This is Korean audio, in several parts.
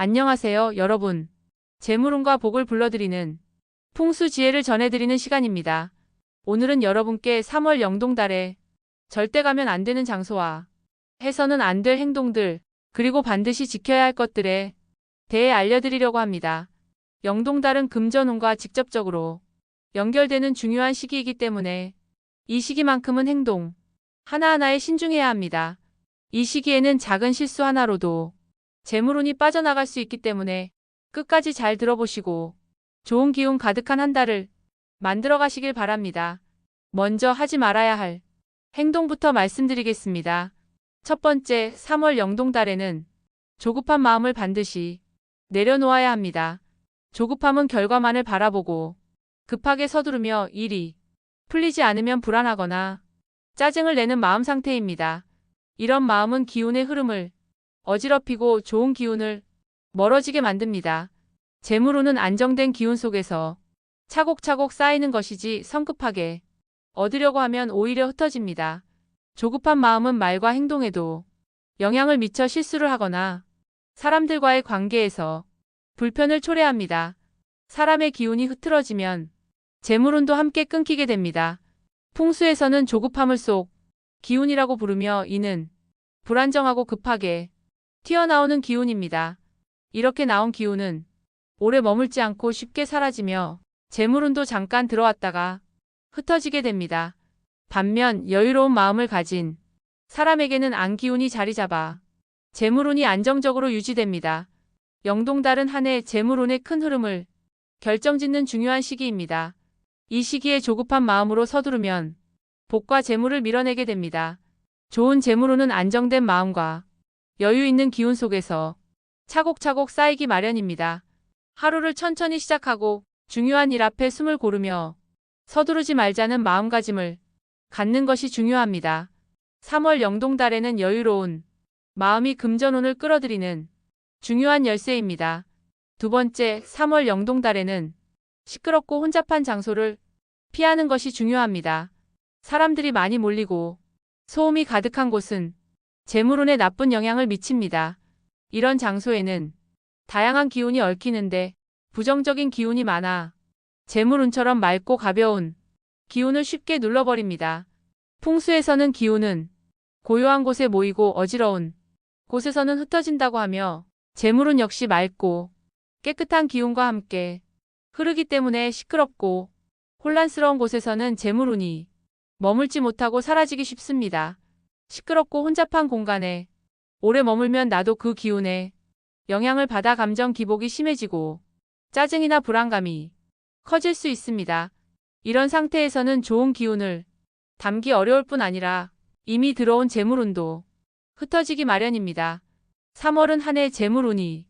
안녕하세요, 여러분. 재물운과 복을 불러드리는 풍수 지혜를 전해드리는 시간입니다. 오늘은 여러분께 3월 영동달에 절대 가면 안 되는 장소와 해서는 안 될 행동들, 그리고 반드시 지켜야 할 것들에 대해 알려드리려고 합니다. 영동달은 금전운과 직접적으로 연결되는 중요한 시기이기 때문에 이 시기만큼은 행동 하나하나에 신중해야 합니다. 이 시기에는 작은 실수 하나로도 재물운이 빠져나갈 수 있기 때문에 끝까지 잘 들어보시고 좋은 기운 가득한 한 달을 만들어 가시길 바랍니다. 먼저 하지 말아야 할 행동부터 말씀드리겠습니다. 첫 번째, 3월 영동달에는 조급한 마음을 반드시 내려놓아야 합니다. 조급함은 결과만을 바라보고 급하게 서두르며 일이 풀리지 않으면 불안하거나 짜증을 내는 마음 상태입니다. 이런 마음은 기운의 흐름을 어지럽히고 좋은 기운을 멀어지게 만듭니다. 재물운은 안정된 기운 속에서 차곡차곡 쌓이는 것이지 성급하게 얻으려고 하면 오히려 흩어집니다. 조급한 마음은 말과 행동에도 영향을 미쳐 실수를 하거나 사람들과의 관계에서 불편을 초래합니다. 사람의 기운이 흐트러지면 재물운도 함께 끊기게 됩니다. 풍수에서는 조급함을 속 기운이라고 부르며 이는 불안정하고 급하게 튀어나오는 기운입니다. 이렇게 나온 기운은 오래 머물지 않고 쉽게 사라지며 재물운도 잠깐 들어왔다가 흩어지게 됩니다. 반면 여유로운 마음을 가진 사람에게는 안기운이 자리 잡아 재물운이 안정적으로 유지됩니다. 영동달은 한 해 재물운의 큰 흐름을 결정짓는 중요한 시기입니다. 이 시기에 조급한 마음으로 서두르면 복과 재물을 밀어내게 됩니다. 좋은 재물운은 안정된 마음과 여유 있는 기운 속에서 차곡차곡 쌓이기 마련입니다. 하루를 천천히 시작하고 중요한 일 앞에 숨을 고르며 서두르지 말자는 마음가짐을 갖는 것이 중요합니다. 3월 영동달에는 여유로운 마음이 금전운을 끌어들이는 중요한 열쇠입니다. 두 번째, 3월 영동달에는 시끄럽고 혼잡한 장소를 피하는 것이 중요합니다. 사람들이 많이 몰리고 소음이 가득한 곳은 재물운에 나쁜 영향을 미칩니다. 이런 장소에는 다양한 기운이 얽히는데 부정적인 기운이 많아 재물운처럼 맑고 가벼운 기운을 쉽게 눌러버립니다. 풍수에서는 기운은 고요한 곳에 모이고 어지러운 곳에서는 흩어진다고 하며 재물운 역시 맑고 깨끗한 기운과 함께 흐르기 때문에 시끄럽고 혼란스러운 곳에서는 재물운이 머물지 못하고 사라지기 쉽습니다. 시끄럽고 혼잡한 공간에 오래 머물면 나도 그 기운에 영향을 받아 감정 기복이 심해지고 짜증이나 불안감이 커질 수 있습니다. 이런 상태에서는 좋은 기운을 담기 어려울 뿐 아니라 이미 들어온 재물운도 흩어지기 마련입니다. 3월은 한 해 재물운이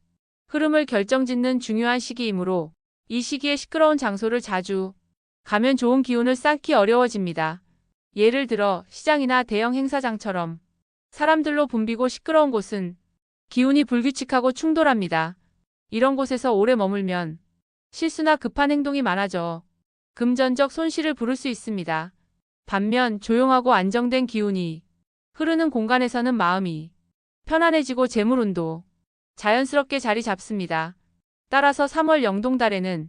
흐름을 결정짓는 중요한 시기이므로 이 시기에 시끄러운 장소를 자주 가면 좋은 기운을 쌓기 어려워집니다. 예를 들어 시장이나 대형 행사장처럼 사람들로 붐비고 시끄러운 곳은 기운이 불규칙하고 충돌합니다. 이런 곳에서 오래 머물면 실수나 급한 행동이 많아져 금전적 손실을 부를 수 있습니다. 반면 조용하고 안정된 기운이 흐르는 공간에서는 마음이 편안해지고 재물운도 자연스럽게 자리 잡습니다. 따라서 3월 영동달에는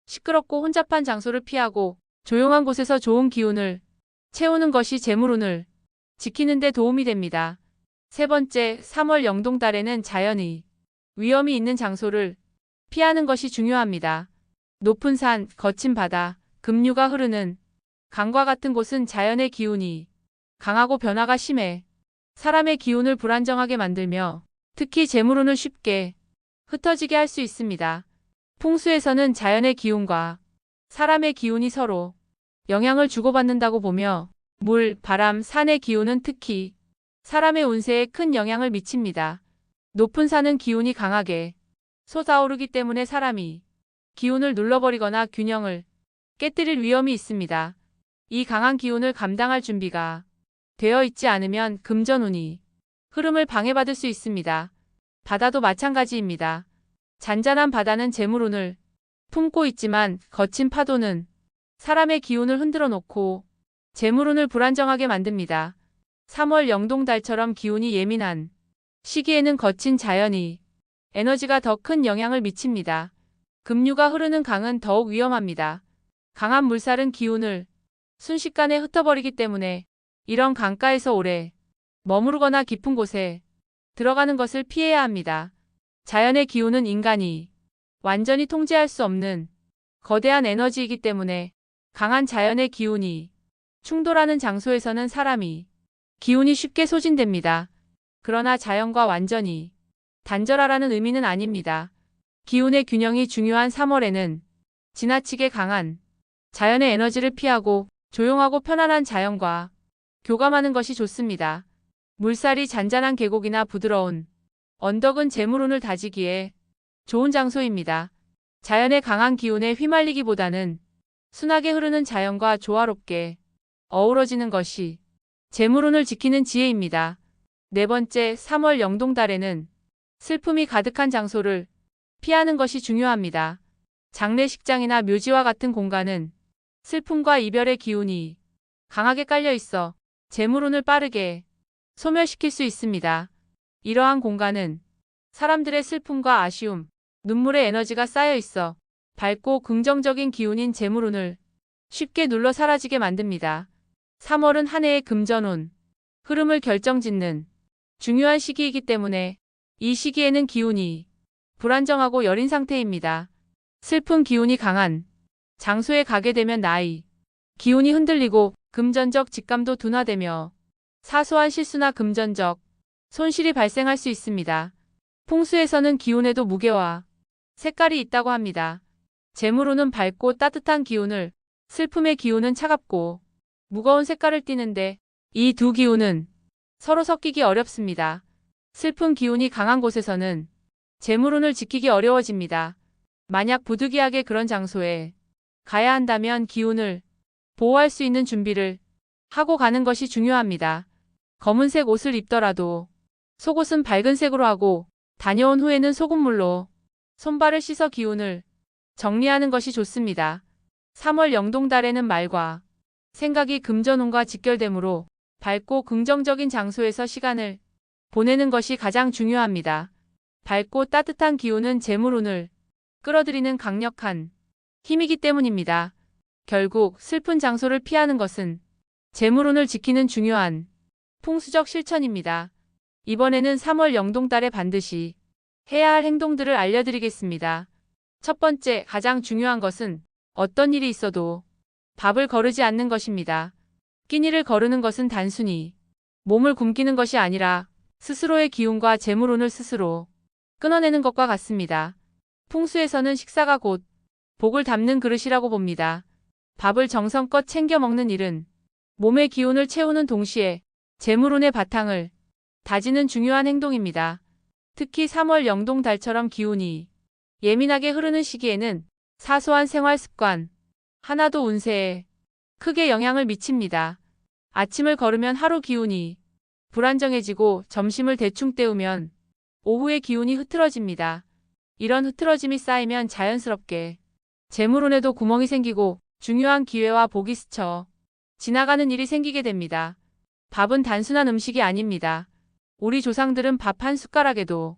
시끄럽고 혼잡한 장소를 피하고 조용한 곳에서 좋은 기운을 채우는 것이 재물운을 지키는 데 도움이 됩니다. 세 번째, 3월 영동달에는 자연의 위험이 있는 장소를 피하는 것이 중요합니다. 높은 산, 거친 바다, 급류가 흐르는 강과 같은 곳은 자연의 기운이 강하고 변화가 심해 사람의 기운을 불안정하게 만들며 특히 재물운을 쉽게 흩어지게 할 수 있습니다. 풍수에서는 자연의 기운과 사람의 기운이 서로 영향을 주고받는다고 보며 물, 바람, 산의 기운은 특히 사람의 운세에 큰 영향을 미칩니다. 높은 산은 기운이 강하게 솟아오르기 때문에 사람이 기운을 눌러버리거나 균형을 깨뜨릴 위험이 있습니다. 이 강한 기운을 감당할 준비가 되어 있지 않으면 금전운이 흐름을 방해받을 수 있습니다. 바다도 마찬가지입니다. 잔잔한 바다는 재물운을 품고 있지만 거친 파도는 사람의 기운을 흔들어 놓고 재물운을 불안정하게 만듭니다. 3월 영동달처럼 기운이 예민한 시기에는 거친 자연이 에너지가 더 큰 영향을 미칩니다. 급류가 흐르는 강은 더욱 위험합니다. 강한 물살은 기운을 순식간에 흩어버리기 때문에 이런 강가에서 오래 머무르거나 깊은 곳에 들어가는 것을 피해야 합니다. 자연의 기운은 인간이 완전히 통제할 수 없는 거대한 에너지이기 때문에 강한 자연의 기운이 충돌하는 장소에서는 사람이 기운이 쉽게 소진됩니다. 그러나 자연과 완전히 단절하라는 의미는 아닙니다. 기운의 균형이 중요한 3월에는 지나치게 강한 자연의 에너지를 피하고 조용하고 편안한 자연과 교감하는 것이 좋습니다. 물살이 잔잔한 계곡이나 부드러운 언덕은 재물운을 다지기에 좋은 장소입니다. 자연의 강한 기운에 휘말리기보다는 순하게 흐르는 자연과 조화롭게 어우러지는 것이 재물운을 지키는 지혜입니다. 네 번째, 3월 영동달에는 슬픔이 가득한 장소를 피하는 것이 중요합니다. 장례식장이나 묘지와 같은 공간은 슬픔과 이별의 기운이 강하게 깔려 있어 재물운을 빠르게 소멸시킬 수 있습니다. 이러한 공간은 사람들의 슬픔과 아쉬움, 눈물의 에너지가 쌓여 있어 밝고 긍정적인 기운인 재물운을 쉽게 눌러 사라지게 만듭니다. 3월은 한 해의 금전운, 흐름을 결정짓는 중요한 시기이기 때문에 이 시기에는 기운이 불안정하고 여린 상태입니다. 슬픈 기운이 강한 장소에 가게 되면 나이, 기운이 흔들리고 금전적 직감도 둔화되며 사소한 실수나 금전적 손실이 발생할 수 있습니다. 풍수에서는 기운에도 무게와 색깔이 있다고 합니다. 재물운은 밝고 따뜻한 기운을, 슬픔의 기운은 차갑고 무거운 색깔을 띠는데 이 두 기운은 서로 섞이기 어렵습니다. 슬픈 기운이 강한 곳에서는 재물운을 지키기 어려워집니다. 만약 부득이하게 그런 장소에 가야 한다면 기운을 보호할 수 있는 준비를 하고 가는 것이 중요합니다. 검은색 옷을 입더라도 속옷은 밝은 색으로 하고 다녀온 후에는 소금물로 손발을 씻어 기운을 정리하는 것이 좋습니다. 3월 영동달에는 말과 생각이 금전운과 직결되므로 밝고 긍정적인 장소에서 시간을 보내는 것이 가장 중요합니다. 밝고 따뜻한 기운은 재물운을 끌어들이는 강력한 힘이기 때문입니다. 결국 슬픈 장소를 피하는 것은 재물운을 지키는 중요한 풍수적 실천입니다. 이번에는 3월 영동달에 반드시 해야 할 행동들을 알려드리겠습니다. 첫 번째, 가장 중요한 것은 어떤 일이 있어도 밥을 거르지 않는 것입니다. 끼니를 거르는 것은 단순히 몸을 굶기는 것이 아니라 스스로의 기운과 재물운을 스스로 끊어내는 것과 같습니다. 풍수에서는 식사가 곧 복을 담는 그릇이라고 봅니다. 밥을 정성껏 챙겨 먹는 일은 몸의 기운을 채우는 동시에 재물운의 바탕을 다지는 중요한 행동입니다. 특히 3월 영동달처럼 기운이 예민하게 흐르는 시기에는 사소한 생활 습관 하나도 운세에 크게 영향을 미칩니다. 아침을 거르면 하루 기운이 불안정해지고 점심을 대충 때우면 오후의 기운이 흐트러집니다. 이런 흐트러짐이 쌓이면 자연스럽게 재물운에도 구멍이 생기고 중요한 기회와 복이 스쳐 지나가는 일이 생기게 됩니다. 밥은 단순한 음식이 아닙니다. 우리 조상들은 밥 한 숟가락에도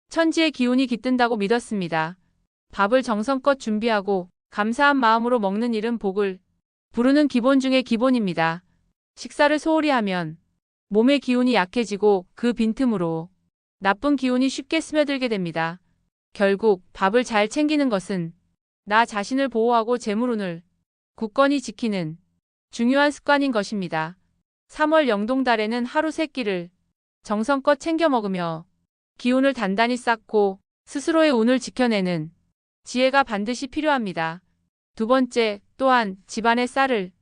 천지의 기운이 깃든다고 믿었습니다. 밥을 정성껏 준비하고 감사한 마음으로 먹는 일은 복을 부르는 기본 중의 기본입니다. 식사를 소홀히 하면 몸의 기운이 약해지고 그 빈틈으로 나쁜 기운이 쉽게 스며들게 됩니다. 결국 밥을 잘 챙기는 것은 나 자신을 보호하고 재물운을 굳건히 지키는 중요한 습관인 것입니다. 3월 영동달에는 하루 세 끼를 정성껏 챙겨 먹으며 기운을 단단히 쌓고 스스로의 운을 지켜내는 지혜가 반드시 필요합니다. 두 번째, 또한 집안의 쌀을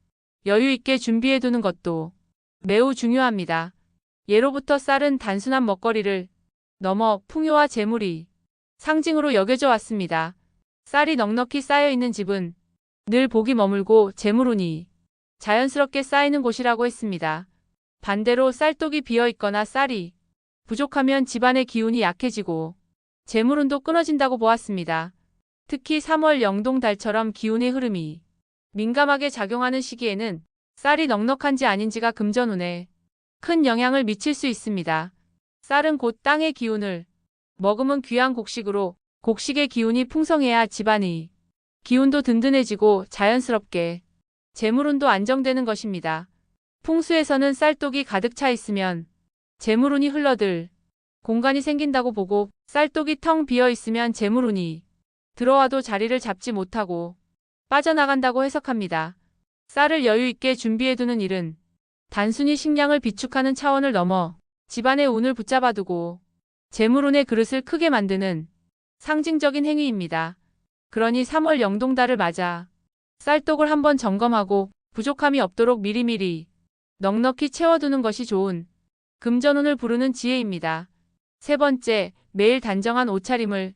여유 있게 준비해 두는 것도 매우 중요합니다. 예로부터 쌀은 단순한 먹거리를 넘어 풍요와 재물이 상징으로 여겨져 왔습니다. 쌀이 넉넉히 쌓여 있는 집은 늘 복이 머물고 재물운이 자연스럽게 쌓이는 곳이라고 했습니다. 반대로 쌀독이 비어 있거나 쌀이 부족하면 집안의 기운이 약해지고 재물운도 끊어진다고 보았습니다. 특히 3월 영동달처럼 기운의 흐름이 민감하게 작용하는 시기에는 쌀이 넉넉한지 아닌지가 금전운에 큰 영향을 미칠 수 있습니다. 쌀은 곧 땅의 기운을 먹음은 귀한 곡식으로 곡식의 기운이 풍성해야 집안의 기운도 든든해지고 자연스럽게 재물운도 안정되는 것입니다. 풍수에서는 쌀독이 가득 차 있으면 재물운이 흘러들 공간이 생긴다고 보고 쌀독이 텅 비어 있으면 재물운이 들어와도 자리를 잡지 못하고 빠져나간다고 해석합니다. 쌀을 여유 있게 준비해두는 일은 단순히 식량을 비축하는 차원을 넘어 집안의 운을 붙잡아두고 재물운의 그릇을 크게 만드는 상징적인 행위입니다. 그러니 3월 영동달을 맞아 쌀독을 한번 점검하고 부족함이 없도록 미리미리 넉넉히 채워두는 것이 좋은 금전운을 부르는 지혜입니다. 세 번째, 매일 단정한 옷차림을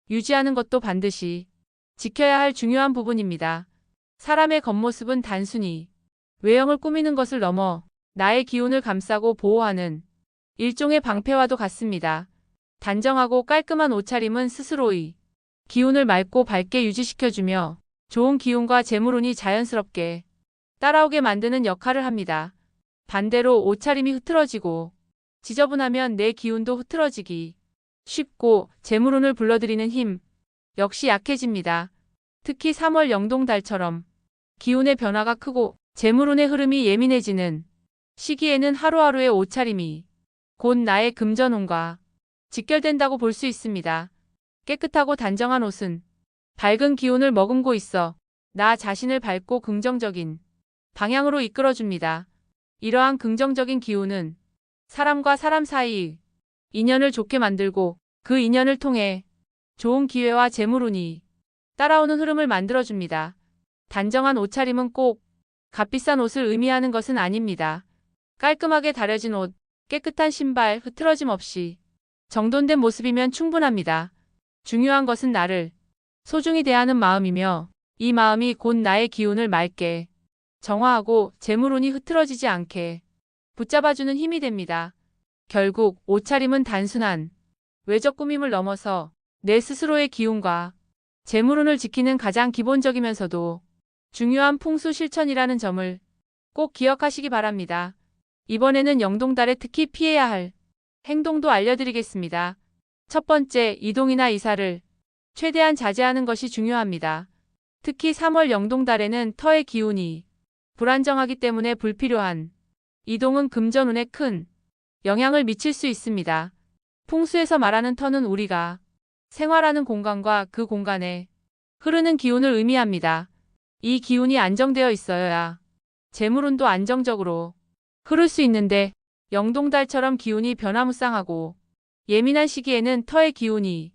유지하는 것도 반드시 지켜야 할 중요한 부분입니다. 사람의 겉모습은 단순히 외형을 꾸미는 것을 넘어 나의 기운을 감싸고 보호하는 일종의 방패와도 같습니다. 단정하고 깔끔한 옷차림은 스스로의 기운을 맑고 밝게 유지시켜주며 좋은 기운과 재물운이 자연스럽게 따라오게 만드는 역할을 합니다. 반대로 옷차림이 흐트러지고 지저분하면 내 기운도 흐트러지기 쉽고 재물운을 불러들이는 힘 역시 약해집니다. 특히 3월 영동달처럼 기운의 변화가 크고 재물운의 흐름이 예민해지는 시기에는 하루하루의 옷차림이 곧 나의 금전운과 직결된다고 볼 수 있습니다. 깨끗하고 단정한 옷은 밝은 기운을 머금고 있어 나 자신을 밝고 긍정적인 방향으로 이끌어줍니다. 이러한 긍정적인 기운은 사람과 사람 사이의 인연을 좋게 만들고 그 인연을 통해 좋은 기회와 재물운이 따라오는 흐름을 만들어줍니다. 단정한 옷차림은 꼭 값비싼 옷을 의미하는 것은 아닙니다. 깔끔하게 다려진 옷, 깨끗한 신발, 흐트러짐 없이 정돈된 모습이면 충분합니다. 중요한 것은 나를 소중히 대하는 마음이며 이 마음이 곧 나의 기운을 맑게 정화하고 재물운이 흐트러지지 않게 붙잡아주는 힘이 됩니다. 결국 옷차림은 단순한 외적 꾸밈을 넘어서 내 스스로의 기운과 재물운을 지키는 가장 기본적이면서도 중요한 풍수 실천이라는 점을 꼭 기억하시기 바랍니다. 이번에는 영동달에 특히 피해야 할 행동도 알려드리겠습니다. 첫 번째, 이동이나 이사를 최대한 자제하는 것이 중요합니다. 특히 3월 영동달에는 터의 기운이 불안정하기 때문에 불필요한 이동은 금전운에 큰 영향을 미칠 수 있습니다. 풍수에서 말하는 터는 우리가 생활하는 공간과 그 공간에 흐르는 기운을 의미합니다. 이 기운이 안정되어 있어야 재물운도 안정적으로 흐를 수 있는데 영동달처럼 기운이 변화무쌍하고 예민한 시기에는 터의 기운이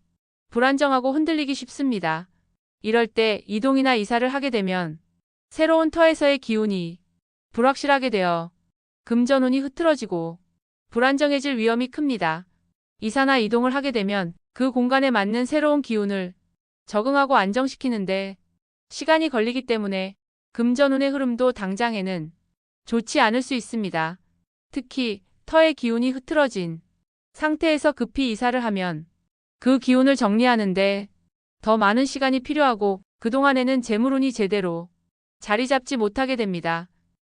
불안정하고 흔들리기 쉽습니다. 이럴 때 이동이나 이사를 하게 되면 새로운 터에서의 기운이 불확실하게 되어 금전운이 흐트러지고 불안정해질 위험이 큽니다. 이사나 이동을 하게 되면 그 공간에 맞는 새로운 기운을 적응하고 안정시키는데 시간이 걸리기 때문에 금전운의 흐름도 당장에는 좋지 않을 수 있습니다. 특히 터의 기운이 흐트러진 상태에서 급히 이사를 하면 그 기운을 정리하는데 더 많은 시간이 필요하고 그동안에는 재물운이 제대로 자리 잡지 못하게 됩니다.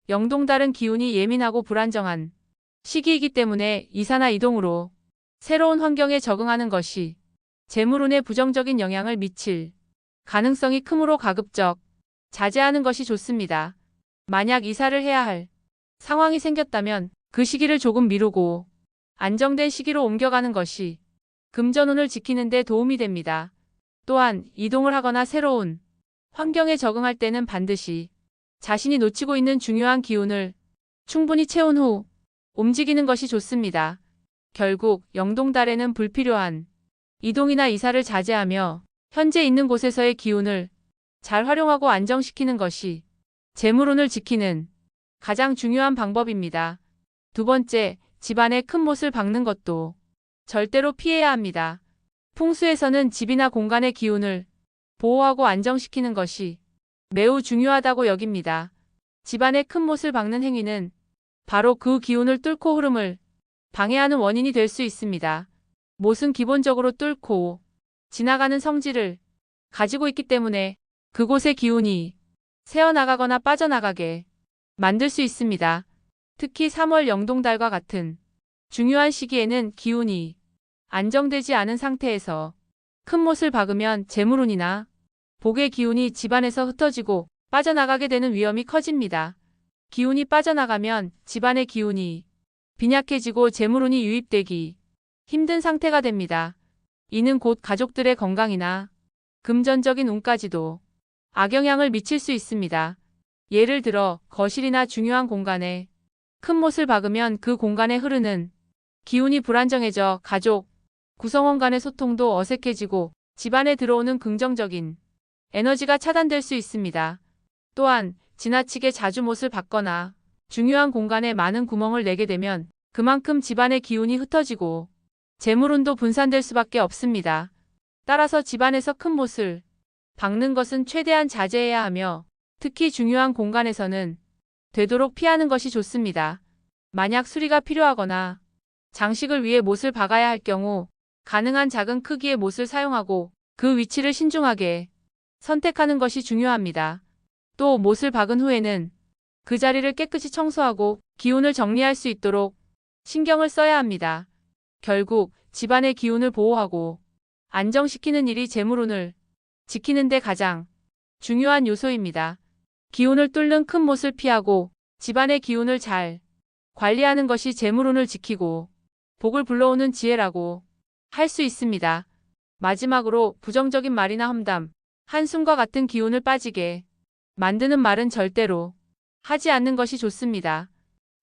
영동달은 기운이 예민하고 불안정한 시기이기 때문에 이사나 이동으로 새로운 환경에 적응하는 것이 재물운에 부정적인 영향을 미칠 가능성이 크므로 가급적 자제하는 것이 좋습니다. 만약 이사를 해야 할 상황이 생겼다면 그 시기를 조금 미루고 안정된 시기로 옮겨가는 것이 금전운을 지키는 데 도움이 됩니다. 또한 이동을 하거나 새로운 환경에 적응할 때는 반드시 자신이 놓치고 있는 중요한 기운을 충분히 채운 후 움직이는 것이 좋습니다. 결국 영동달에는 불필요한 이동이나 이사를 자제하며 현재 있는 곳에서의 기운을 잘 활용하고 안정시키는 것이 재물운을 지키는 가장 중요한 방법입니다. 두 번째, 집안에 큰 못을 박는 것도 절대로 피해야 합니다. 풍수에서는 집이나 공간의 기운을 보호하고 안정시키는 것이 매우 중요하다고 여깁니다. 집안에 큰 못을 박는 행위는 바로 그 기운을 뚫고 흐름을 방해하는 원인이 될 수 있습니다. 못은 기본적으로 뚫고 지나가는 성질을 가지고 있기 때문에 그곳의 기운이 새어나가거나 빠져나가게 만들 수 있습니다. 특히 3월 영동달과 같은 중요한 시기에는 기운이 안정되지 않은 상태에서 큰 못을 박으면 재물운이나 복의 기운이 집안에서 흩어지고 빠져나가게 되는 위험이 커집니다. 기운이 빠져나가면 집안의 기운이 빈약해지고 재물운이 유입되기 힘든 상태가 됩니다. 이는 곧 가족들의 건강이나 금전적인 운까지도 악영향을 미칠 수 있습니다. 예를 들어 거실이나 중요한 공간에 큰 못을 박으면 그 공간에 흐르는 기운이 불안정해져 가족, 구성원 간의 소통도 어색해지고 집안에 들어오는 긍정적인 에너지가 차단될 수 있습니다. 또한 지나치게 자주 못을 박거나 중요한 공간에 많은 구멍을 내게 되면 그만큼 집안의 기운이 흩어지고 재물운도 분산될 수밖에 없습니다. 따라서 집안에서 큰 못을 박는 것은 최대한 자제해야 하며 특히 중요한 공간에서는 되도록 피하는 것이 좋습니다. 만약 수리가 필요하거나 장식을 위해 못을 박아야 할 경우 가능한 작은 크기의 못을 사용하고 그 위치를 신중하게 선택하는 것이 중요합니다. 또 못을 박은 후에는 그 자리를 깨끗이 청소하고 기운을 정리할 수 있도록 신경을 써야 합니다. 결국 집안의 기운을 보호하고 안정시키는 일이 재물운을 지키는 데 가장 중요한 요소입니다. 기운을 뚫는 큰 못을 피하고 집안의 기운을 잘 관리하는 것이 재물운을 지키고 복을 불러오는 지혜라고 할 수 있습니다. 마지막으로 부정적인 말이나 험담, 한숨과 같은 기운을 빠지게 만드는 말은 절대로 하지 않는 것이 좋습니다.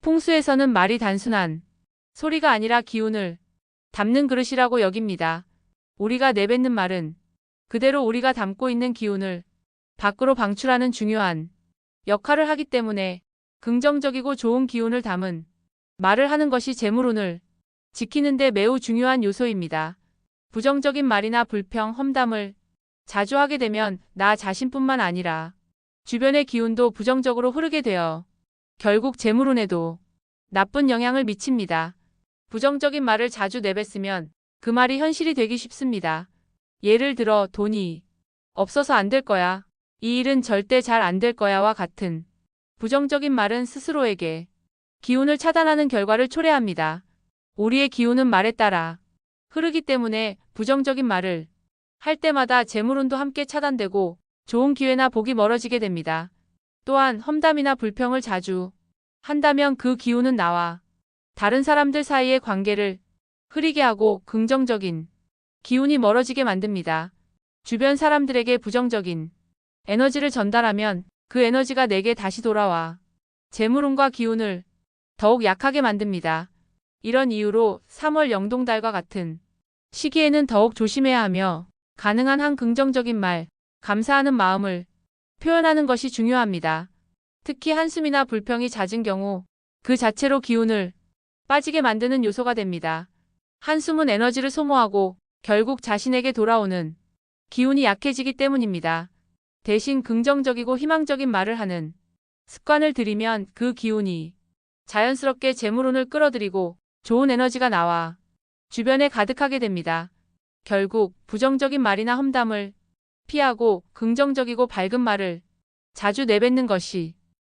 풍수에서는 말이 단순한 소리가 아니라 기운을 담는 그릇이라고 여깁니다. 우리가 내뱉는 말은 그대로 우리가 담고 있는 기운을 밖으로 방출하는 중요한 역할을 하기 때문에 긍정적이고 좋은 기운을 담은 말을 하는 것이 재물운을 지키는 데 매우 중요한 요소입니다. 부정적인 말이나 불평, 험담을 자주 하게 되면 나 자신뿐만 아니라 주변의 기운도 부정적으로 흐르게 되어 결국 재물운에도 나쁜 영향을 미칩니다. 부정적인 말을 자주 내뱉으면 그 말이 현실이 되기 쉽습니다. 예를 들어 돈이 없어서 안 될 거야. 이 일은 절대 잘 안 될 거야와 같은 부정적인 말은 스스로에게 기운을 차단하는 결과를 초래합니다. 우리의 기운은 말에 따라 흐르기 때문에 부정적인 말을 할 때마다 재물운도 함께 차단되고 좋은 기회나 복이 멀어지게 됩니다. 또한 험담이나 불평을 자주 한다면 그 기운은 나와 다른 사람들 사이의 관계를 흐리게 하고 긍정적인 기운이 멀어지게 만듭니다. 주변 사람들에게 부정적인 에너지를 전달하면 그 에너지가 내게 다시 돌아와 재물운과 기운을 더욱 약하게 만듭니다. 이런 이유로 3월 영동달과 같은 시기에는 더욱 조심해야 하며 가능한 한 긍정적인 말, 감사하는 마음을 표현하는 것이 중요합니다. 특히 한숨이나 불평이 잦은 경우 그 자체로 기운을 빠지게 만드는 요소가 됩니다. 한숨은 에너지를 소모하고 결국 자신에게 돌아오는 기운이 약해지기 때문입니다. 대신 긍정적이고 희망적인 말을 하는 습관을 들이면 그 기운이 자연스럽게 재물운을 끌어들이고 좋은 에너지가 나와 주변에 가득하게 됩니다. 결국 부정적인 말이나 험담을 피하고 긍정적이고 밝은 말을 자주 내뱉는 것이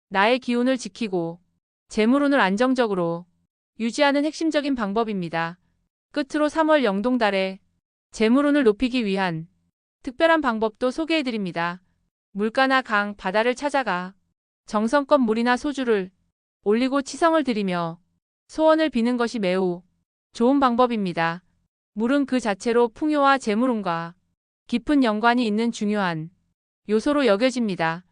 나의 기운을 지키고 재물운을 안정적으로 유지하는 핵심적인 방법입니다. 끝으로 3월 영동달에 재물운을 높이기 위한 특별한 방법도 소개해드립니다. 물가나 강, 바다를 찾아가 정성껏 물이나 소주를 올리고 치성을 드리며 소원을 비는 것이 매우 좋은 방법입니다. 물은 그 자체로 풍요와 재물운과 깊은 연관이 있는 중요한 요소로 여겨집니다.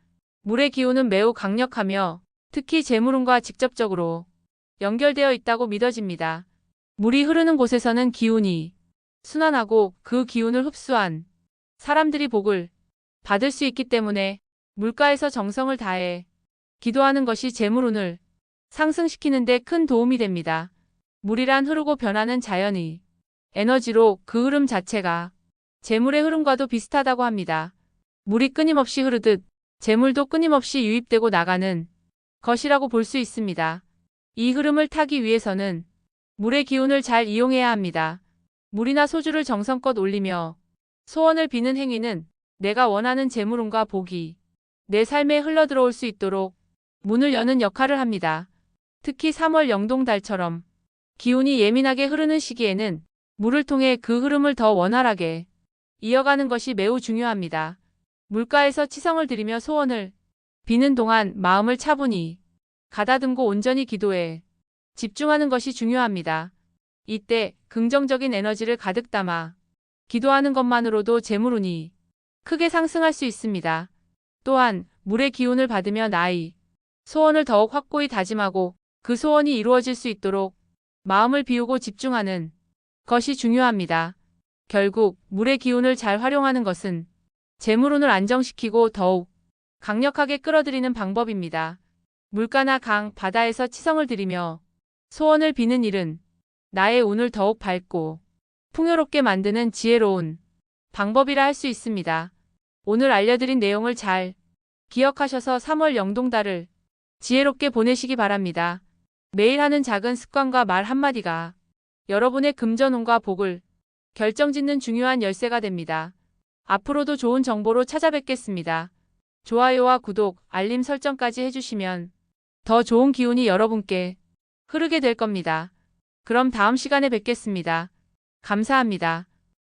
물의 기운은 매우 강력하며 특히 재물운과 직접적으로 연결되어 있다고 믿어집니다. 물이 흐르는 곳에서는 기운이 순환하고 그 기운을 흡수한 사람들이 복을 받을 수 있기 때문에 물가에서 정성을 다해 기도하는 것이 재물운을 상승시키는 데 큰 도움이 됩니다. 물이란 흐르고 변하는 자연의 에너지로 그 흐름 자체가 재물의 흐름과도 비슷하다고 합니다. 물이 끊임없이 흐르듯 재물도 끊임없이 유입되고 나가는 것이라고 볼 수 있습니다. 이 흐름을 타기 위해서는 물의 기운을 잘 이용해야 합니다. 물이나 소주를 정성껏 올리며 소원을 비는 행위는 내가 원하는 재물운과 복이 내 삶에 흘러들어올 수 있도록 문을 여는 역할을 합니다. 특히 3월 영동달처럼 기운이 예민하게 흐르는 시기에는 물을 통해 그 흐름을 더 원활하게 이어가는 것이 매우 중요합니다. 물가에서 치성을 드리며 소원을 비는 동안 마음을 차분히 가다듬고 온전히 기도에 집중하는 것이 중요합니다. 이때 긍정적인 에너지를 가득 담아 기도하는 것만으로도 재물운이 크게 상승할 수 있습니다. 또한 물의 기운을 받으며 나의 소원을 더욱 확고히 다짐하고 그 소원이 이루어질 수 있도록 마음을 비우고 집중하는 것이 중요합니다. 결국 물의 기운을 잘 활용하는 것은 재물운을 안정시키고 더욱 강력하게 끌어들이는 방법입니다. 물가나 강, 바다에서 치성을 드리며 소원을 비는 일은 나의 운을 더욱 밝고 풍요롭게 만드는 지혜로운 방법이라 할 수 있습니다. 오늘 알려드린 내용을 잘 기억하셔서 3월 영동달을 지혜롭게 보내시기 바랍니다. 매일 하는 작은 습관과 말 한마디가 여러분의 금전운과 복을 결정짓는 중요한 열쇠가 됩니다. 앞으로도 좋은 정보로 찾아뵙겠습니다. 좋아요와 구독, 알림 설정까지 해주시면 더 좋은 기운이 여러분께 흐르게 될 겁니다. 그럼 다음 시간에 뵙겠습니다. 감사합니다.